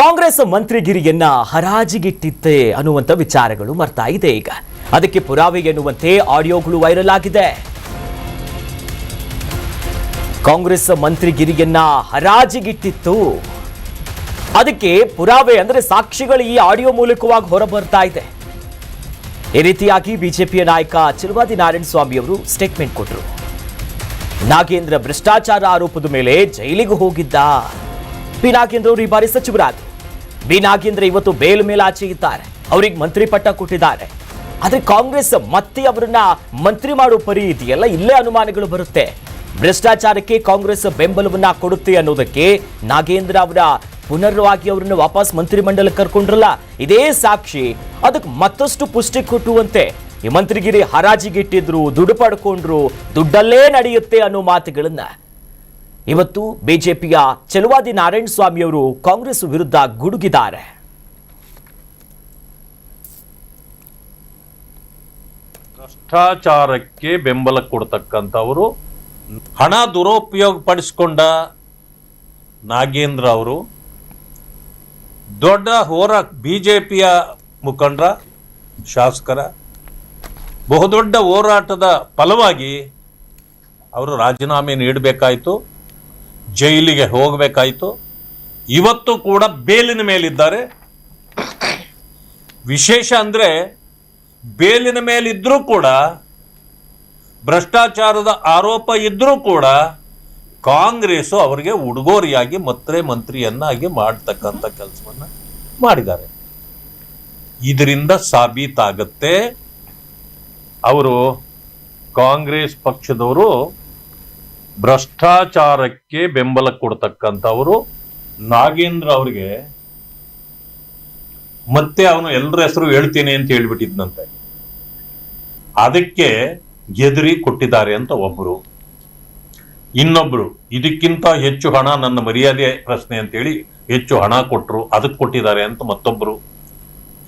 ಕಾಂಗ್ರೆಸ್ ಮಂತ್ರಿಗಿರಿಯನ್ನ ಹರಾಜಿಗಿಟ್ಟಿತ್ತೆ ಅನ್ನುವಂತ ವಿಚಾರಗಳು ಬರ್ತಾ ಇದೆ. ಈಗ ಅದಕ್ಕೆ ಪುರಾವೆ ಎನ್ನುವಂತೆ ಆಡಿಯೋಗಳು ವೈರಲ್ ಆಗಿದೆ. ಕಾಂಗ್ರೆಸ್ ಮಂತ್ರಿಗಿರಿಯನ್ನ ಹರಾಜಿಗಿಟ್ಟಿತ್ತು, ಅದಕ್ಕೆ ಪುರಾವೆ ಅಂದ್ರೆ ಸಾಕ್ಷಿಗಳು ಈ ಆಡಿಯೋ ಮೂಲಕವಾಗಿ ಹೊರಬರ್ತಾ ಇದೆ. ಈ ರೀತಿಯಾಗಿ ಬಿಜೆಪಿಯ ನಾಯಕ ಚೆಲುವಾದಿ ನಾರಾಯಣ ಸ್ವಾಮಿ ಅವರು ಸ್ಟೇಟ್ಮೆಂಟ್ ಕೊಟ್ಟರು. ನಾಗೇಂದ್ರ ಭ್ರಷ್ಟಾಚಾರ ಆರೋಪದ ಮೇಲೆ ಜೈಲಿಗೆ ಹೋಗಿದ್ದ. ಬಿ ನಾಗೇಂದ್ರ ಅವರು ಈ ಬಾರಿ ಸಚಿವರಾದರು. ಬಿ ನಾಗೇಂದ್ರ ಇವತ್ತು ಬೇಲ್ ಮೇಲೆ ಆಚೆ ಇದ್ದಾರೆ, ಅವರಿಗೆ ಮಂತ್ರಿ ಪಟ್ಟ ಕೊಟ್ಟಿದ್ದಾರೆ. ಆದ್ರೆ ಕಾಂಗ್ರೆಸ್ ಮತ್ತೆ ಅವರನ್ನ ಮಂತ್ರಿ ಮಾಡೋ ಪರಿ ಇದೆಯಲ್ಲ, ಇಲ್ಲೇ ಅನುಮಾನಗಳು ಬರುತ್ತೆ. ಭ್ರಷ್ಟಾಚಾರಕ್ಕೆ ಕಾಂಗ್ರೆಸ್ ಬೆಂಬಲವನ್ನ ಕೊಡುತ್ತೆ ಅನ್ನೋದಕ್ಕೆ ನಾಗೇಂದ್ರ ಅವರ ಪುನರ್ವಾಗಿ ಅವರನ್ನು ವಾಪಸ್ ಮಂತ್ರಿ ಮಂಡಲಕ್ಕೆ ಕರ್ಕೊಂಡ್ರಲ್ಲ, ಇದೇ ಸಾಕ್ಷಿ. ಅದಕ್ಕೆ ಮತ್ತಷ್ಟು ಪುಷ್ಟಿ ಕೊಟ್ಟುವಂತೆ ಈ ಮಂತ್ರಿಗಿರಿ ಹರಾಜಿಗಿಟ್ಟಿದ್ರು, ದುಡ್ಡು ಪಡ್ಕೊಂಡ್ರು, ದುಡ್ಡಲ್ಲೇ ನಡೆಯುತ್ತೆ ಅನ್ನೋ ಮಾತುಗಳನ್ನ ಇವತ್ತು ಬಿಜೆಪಿಯ ಚೆಲುವಾದಿ ನಾರಾಯಣ ಸ್ವಾಮಿ ಅವರು ಕಾಂಗ್ರೆಸ್ ವಿರುದ್ಧ ಗುಡುಗಿದ್ದಾರೆ. ಭ್ರಷ್ಟಾಚಾರಕ್ಕೆ ಬೆಂಬಲ ಕೊಡ್ತಕ್ಕಂಥವರು, ಹಣ ದುರುಪಯೋಗ ಪಡಿಸಿಕೊಂಡ ನಾಗೇಂದ್ರ ಅವರು ದೊಡ್ಡ ಬಿಜೆಪಿಯ ಮುಖಂಡರ, ಶಾಸಕರ ಬಹುದೊಡ್ಡ ಹೋರಾಟದ ಫಲವಾಗಿ ಅವರು ರಾಜೀನಾಮೆ ನೀಡಬೇಕಾಯಿತು, ಜೈಲಿಗೆ ಹೋಗಬೇಕಾಯಿತು. ಇವತ್ತು ಕೂಡ ಬೇಲಿನ ಮೇಲಿದ್ದಾರೆ. ವಿಶೇಷ ಅಂದ್ರೆ ಬೇಲಿನ ಮೇಲಿದ್ರೂ ಕೂಡ, ಭ್ರಷ್ಟಾಚಾರದ ಆರೋಪ ಇದ್ರೂ ಕೂಡ ಕಾಂಗ್ರೆಸ್ ಅವರಿಗೆ ಉಡುಗೊರೆಯಾಗಿ ಮತ್ತೆ ಮಂತ್ರಿಯನ್ನಾಗಿ ಮಾಡತಕ್ಕಂಥ ಕೆಲಸವನ್ನ ಮಾಡಿದ್ದಾರೆ. ಇದರಿಂದ ಸಾಬೀತಾಗತ್ತೆ ಅವರು, ಕಾಂಗ್ರೆಸ್ ಪಕ್ಷದವರು ಭ್ರಷ್ಟಾಚಾರಕ್ಕೆ ಬೆಂಬಲ ಕೊಡ್ತಕ್ಕಂಥವರು. ನಾಗೇಂದ್ರ ಅವರಿಗೆ ಮತ್ತೆ ಅವನು ಎಲ್ಲರ ಹೆಸರು ಹೇಳ್ತೀನಿ ಅಂತ ಹೇಳ್ಬಿಟ್ಟಿದ್ನಂತೆ, ಅದಕ್ಕೆ ಎದುರಿ ಕೊಟ್ಟಿದ್ದಾರೆ ಅಂತ ಒಬ್ರು. ಇನ್ನೊಬ್ರು ಇದಕ್ಕಿಂತ ಹೆಚ್ಚು ಹಣ, ನನ್ನ ಮರ್ಯಾದೆ ಪ್ರಶ್ನೆ ಅಂತೇಳಿ ಹೆಚ್ಚು ಹಣ ಕೊಟ್ಟರು, ಅದಕ್ಕೆ ಕೊಟ್ಟಿದ್ದಾರೆ ಅಂತ ಮತ್ತೊಬ್ರು.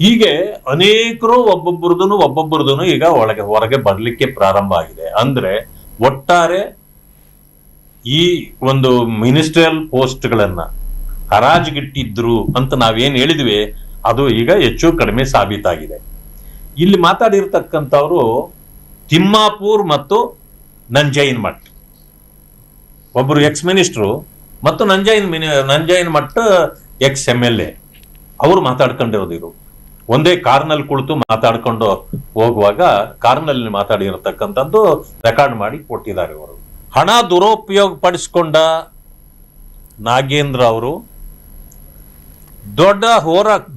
ಹೀಗೆ ಅನೇಕರು ಒಬ್ಬೊಬ್ಬರದನು ಈಗ ಹೊರಗೆ ಬರ್ಲಿಕ್ಕೆ ಪ್ರಾರಂಭ ಆಗಿದೆ. ಅಂದ್ರೆ ಒಟ್ಟಾರೆ ಈ ಒಂದು ಮಿನಿಸ್ಟ್ರಿಯಲ್ ಪೋಸ್ಟ್ಗಳನ್ನ ಹರಾಜಿಗಿಟ್ಟಿದ್ರು ಅಂತ ನಾವೇನ್ ಹೇಳಿದ್ವಿ, ಅದು ಈಗ ಹೆಚ್ಚು ಕಡಿಮೆ ಸಾಬೀತಾಗಿದೆ. ಇಲ್ಲಿ ಮಾತಾಡಿರ್ತಕ್ಕಂಥವ್ರು ತಿಮ್ಮಾಪುರ್ ಮತ್ತು ನಂಜೈನ್ ಮಠ್, ಒಬ್ಬರು ಎಕ್ಸ್ ಮಿನಿಸ್ಟ್ರು ಮತ್ತು ನಂಜೈನ್ ಮಠ್ ಎಕ್ಸ್ MLA, ಅವರು ಮಾತಾಡ್ಕೊಂಡಿರೋದು. ಒಂದೇ ಕಾರ್ನಲ್ಲಿ ಕುಳಿತು ಮಾತಾಡ್ಕೊಂಡು ಹೋಗುವಾಗ ಕಾರ್ನಲ್ಲಿ ಮಾತಾಡಿರತಕ್ಕಂಥದ್ದು ರೆಕಾರ್ಡ್ ಮಾಡಿ ಕೊಟ್ಟಿದ್ದಾರೆ. ಅವರು ಹಣ ದುರುಪಯೋಗ ಪಡಿಸಿಕೊಂಡ ನಾಗೇಂದ್ರ ಅವರು ದೊಡ್ಡ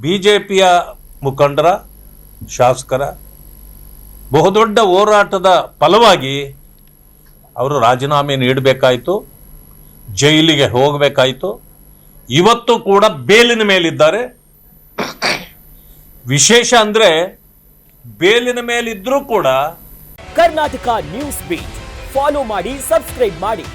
ಬಿಜೆಪಿಯ ಮುಖಂಡರ, ಶಾಸಕರ ಬಹುದೊಡ್ಡ ಹೋರಾಟದ ಫಲವಾಗಿ ಅವರು ರಾಜೀನಾಮೆ ನೀಡಬೇಕಾಯಿತು, ಜೈಲಿಗೆ ಹೋಗಬೇಕಾಯಿತು. ಇವತ್ತು ಕೂಡ ಬೇಲಿನ ಮೇಲಿದ್ದಾರೆ. ವಿಶೇಷ ಅಂದ್ರೆ ಬೇಲಿನ ಮೇಲಿದ್ರೂ ಕೂಡ ಕರ್ನಾಟಕ ನ್ಯೂಸ್ ಬೀಟ್ ಫಾಲೋ ಮಾಡಿ, ಸಬ್ಸ್ಕ್ರೈಬ್ ಮಾಡಿ.